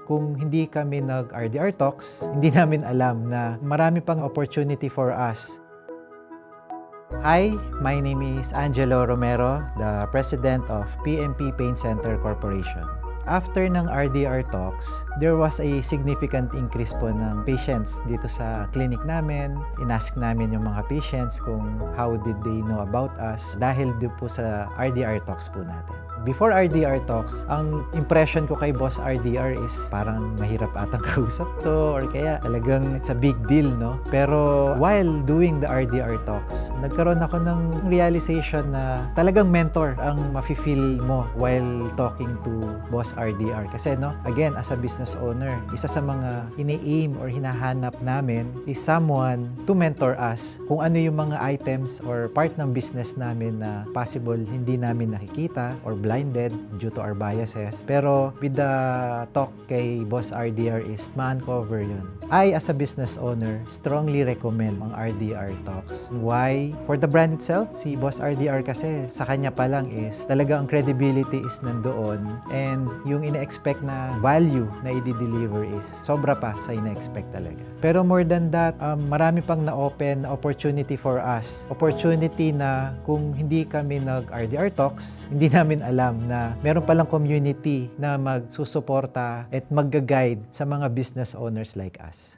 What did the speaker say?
Kung hindi kami nag-RDR Talks, hindi namin alam na marami pang opportunity for us. Hi, my name is Angelo Romero, the President of PMP Pain Center Corporation. After ng RDR Talks, there was a significant increase po ng patients dito sa clinic namin. Inask namin yung mga patients kung how did they know about us dahil dito po sa RDR Talks po natin. Before RDR Talks, ang impression ko kay Boss RDR is parang mahirap atang kausap to or kaya talagang it's a big deal, no? Pero while doing the RDR Talks, nagkaroon ako ng realization na talagang mentor ang mafe-feel mo while talking to Boss RDR. Kasi no, again, as a business owner, isa sa mga ini-aim or hinahanap namin is someone to mentor us kung ano yung mga items or part ng business namin na possible hindi namin nakikita or blinded due to our biases. Pero with the talk kay Boss RDR is ma-uncover yun. I, as a business owner, strongly recommend ang RDR Talks. Why? For the brand itself, si Boss RDR kasi sa kanya pa lang is talaga ang credibility is nandoon and yung ina-expect na value na i-deliver is sobra pa sa ina-expect talaga. Pero more than that, marami pang na-open opportunity for us. Opportunity na kung hindi kami nag-RDR Talks, hindi namin alam na meron palang community na magsusuporta at mag-guide sa mga business owners like us.